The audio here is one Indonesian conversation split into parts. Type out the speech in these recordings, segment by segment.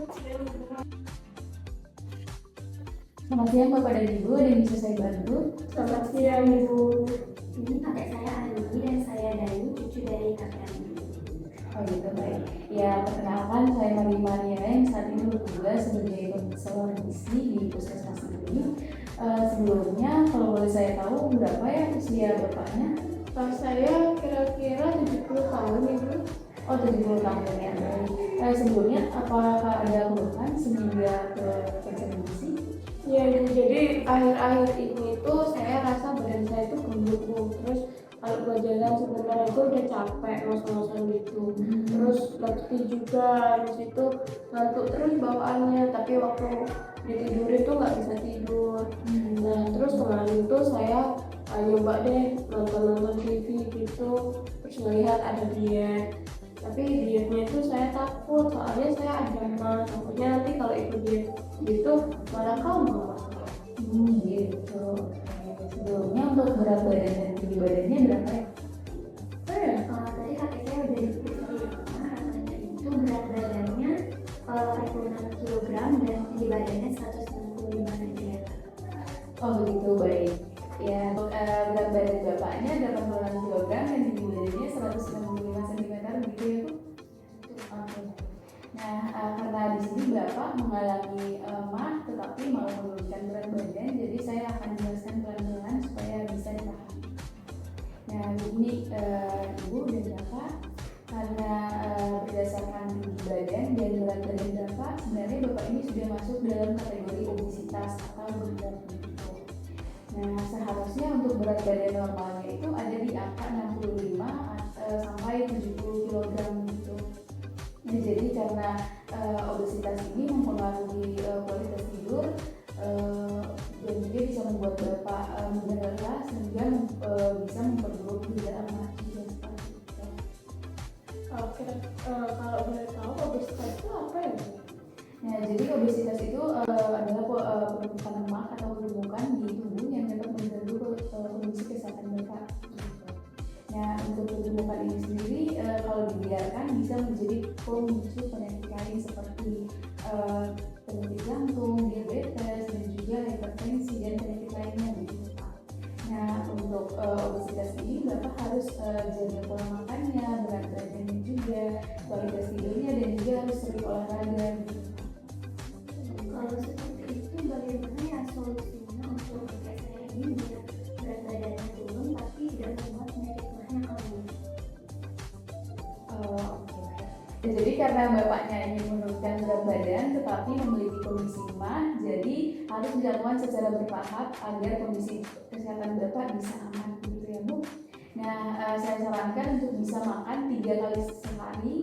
Selamat siang Bapak dan Ibu, ada yang bisa saya bantu? Selamat siang Ibu. Ini kakek saya Ani dan saya Dayu, cucu dari kakek Ani. Oh gitu, baik. Ya, perkenalkan saya Maria Maria yang saat ini bertugas sebagai konselor gizi di puskesmas ini. Sebelumnya, kalau boleh saya tahu berapa ya usia Bapaknya? Saya kira-kira 70 tahun Ibu. Oh, 70 tahun ya. Sebelumnya, apakah ada keluhan sehingga ke periksa gizi? Ya Ibu, jadi akhir-akhir ini tuh saya rasa badan saya tuh gemuk, terus kalau buat jalan sebentar itu udah capek, ngos-ngosan gitu. Terus letih juga, habis itu ngantuk terus bawaannya, tapi waktu ditidurin tuh nggak bisa tidur. Nah terus kemarin tuh saya nyoba deh nonton TV gitu, terus melihat ada diet. Tapi dietnya itu saya takut, soalnya saya ada mah, takutnya nanti kalau ikut diet gitu malah kamu. Gitu. Sebelumnya untuk berat badan dan tinggi badannya berapa ya? Tadi kakek saya udah diskusi, katanya itu berat badannya 46 kg dan tinggi badannya 165 cm. Oh begitu, baik. Ya, untuk berat badan Bapaknya 86 kg dan tinggi badannya 165 cm begitu ya Bu? Oke. Nah, karena di sini Bapak mengalami mah tetapi mau menurunkan berat badan, jadi saya akan jelaskan pelan-pelan supaya bisa dipahami. Nah, ini Ibu dan Bapak, karena berdasarkan tinggi badan dan berat badan Bapak, sebenarnya Bapak ini sudah masuk dalam kategori obesitas atau berat begitu. Nah, seharusnya untuk berat badan normalnya itu ada di angka 65 sampai 70 kg gitu. Nah, jadi karena obesitas ini mempengaruhi kualitas tidur dan juga bisa membuat Bapak mudah lelah sehingga bisa memperburuk juga mah juga seperti itu. Kalau boleh tahu obesitas itu apa ya Bu? Nah, jadi obesitas itu adalah penumpukan lemak atau gemukan di tubuh yang dapat mengganggu kondisi kesehatan Bapak. Nah, untuk kegemukan ini sendiri kalau dibiarkan bisa menjadi pemicu penyakit lain seperti penyakit jantung, diabetes, dan juga hipertensi dan penyakit lainnya begitu Pak. Nah, untuk obesitas ini Bapak harus jaga pola makannya, berat badannya juga, kualitas tidurnya, dan juga harus sering olahraga gitu. Kalau seperti itu bagaimana ya solusinya untuk kakek saya ini biar berat badannya turun tapi tidak membuat penyakit mahnya kambuh? Jadi karena Bapaknya ingin menurunkan berat badan tetapi memiliki kondisi mah, jadi harus dilakukan secara bertahap agar kondisi kesehatan Bapak bisa aman gitu ya Bu. Nah, saya sarankan untuk bisa makan 3 kali sehari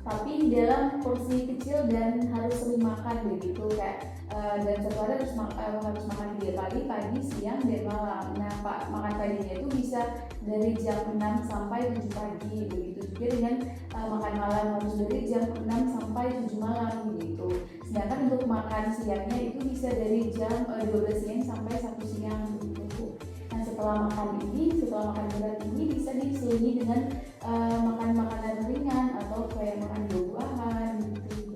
tapi dalam porsi kecil dan harus sering makan begitu kayak dan satu hari harus makan 3 kali pagi, siang, dan malam. Nah, Pak, makan paginya itu bisa dari jam 6 sampai 7 pagi begitu juga dengan makan malam harus dari jam 6 sampai 7 malam begitu. Sedangkan untuk makan siangnya itu bisa dari jam 12 siang sampai 1 siang begitu. Nah, setelah makan berat ini bisa diselingi dengan makan makanan ringan atau kayak makan buah-buahan gitu.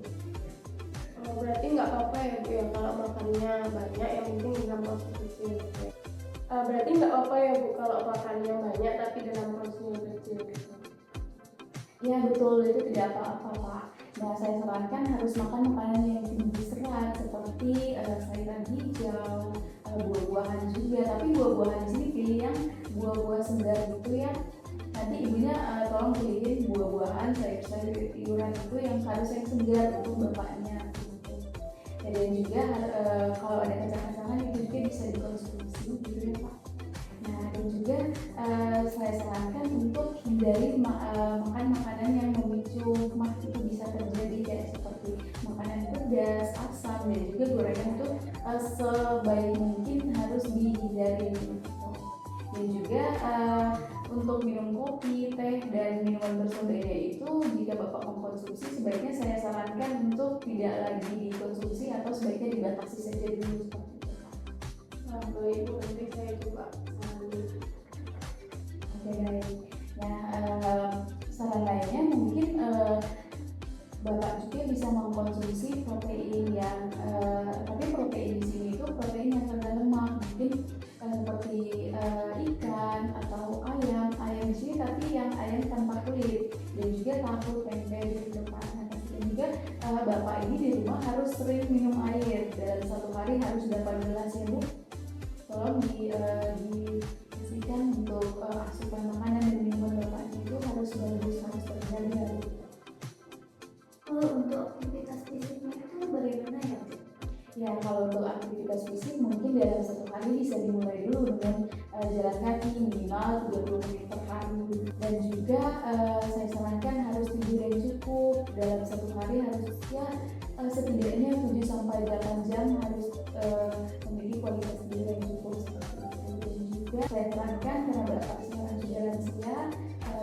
Berarti nggak apa-apa ya Bu ya kalau makannya banyak, yang penting dalam porsi kecil gitu. Berarti nggak apa-apa ya Bu kalau makannya banyak tapi dalam porsi yang kecil gitu. Ya betul, itu tidak apa-apa Pak. Nah, saya sarankan harus makan makanan yang tinggi serat seperti sayuran hijau, buah-buahan juga. Tapi buah-buahan di sini pilih yang buah-buah segar gitu ya. Nanti ibunya tolong pilihin buah-buahan, sayur-sayuran itu yang harus yang segar untuk Bapaknya. Gitu. Ya, dan juga kalau ada kacang-kacangan itu juga bisa dikonsumsi gitu ya Pak. Nah, dan juga saya sarankan untuk hindari makan makanan yang memicu mah, itu bisa terjadi kayak seperti makanan pedas, asam, dan juga gorengan itu sebaik mungkin harus dihindari gitu. Dan juga untuk minum kopi, teh, dan minuman bersodanya itu jika Bapak mengkonsumsi sebaiknya saya sarankan untuk tidak lagi dikonsumsi atau sebaiknya dibatasi saja dulu seperti itu. Baik Bu, nanti saya coba. Oke, baik. Nah, saran lainnya mungkin Bapak juga bisa mengkonsumsi protein beli ikan atau ayam di sini tapi yang ayam tanpa kulit, dan juga tahu tempe di depan. Dan juga bapak ini di rumah harus sering minum air, dalam satu hari harus 8 gelas ya Bu. Tolong dipastikan untuk asupan makanan dan minuman bapaknya itu harus bagus, harus terjaga. Kalau untuk aktivitas fisiknya itu bagaimana ya Bu? Ya, kalau untuk aktivitas fisik mungkin dalam satu hari bisa dimulai dulu dengan jalan kaki minimal 30 menit per hari. Dan juga saya sarankan harus tidur yang cukup. Dalam satu hari harus setidaknya 7-8 jam harus memiliki kualitas tidur yang cukup seperti itu. Dan juga saya sarankan karena Bapak sekarang sudah lansia,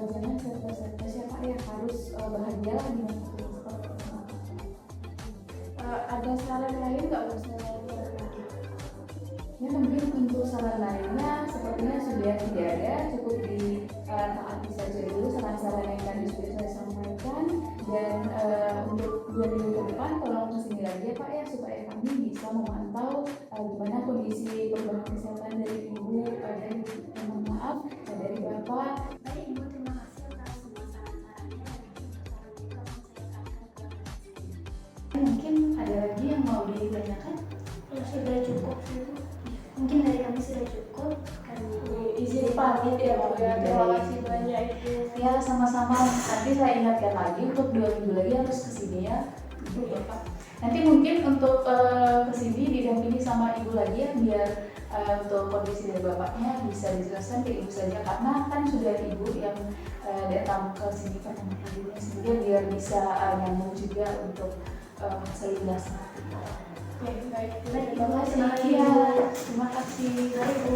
jangan serta-serta siapa ya, harus bahagia di masa tua seperti itu. Ada saran lain nggak misalnya? Ya, mungkin untuk saran lainnya sepertinya sudah tidak ada, cukup ditaati saja dulu saran-saran yang tadi sudah saya sampaikan. Dan untuk 2 minggu ke depan tolong kesini lagi ya Pak ya, supaya kami bisa memantau gimana kondisi perubahan kesehatan dari Ibu dan mohon maaf dari Bapak. Baik Ibu, terima kasih atas semua saran-sarannya, dan untuk saran itu akan saya akan ke Bapak. Mungkin ada lagi yang mau ditanyakan? Ya sudah cukup sih Bu. Mungkin dari kami sudah cukup. Kami Izin pamit ya Bu ya. Terima kasih banyak Ibu. Ya, sama-sama. Nanti saya ingatkan lagi untuk 2 minggu lagi harus kesini ya Ibu Bapak. Nanti mungkin untuk kesini didampingi sama Ibu lagi ya, biar untuk kondisi dari Bapaknya bisa dijelaskan ke Ibu saja, karena kan sudah Ibu yang datang ke sini pertama kalinya, sehingga biar bisa nyambung juga untuk selidasnya. Oke, baik. Baik, Terima kasih. terima kasih. Iya, terima kasih. Baik Bu.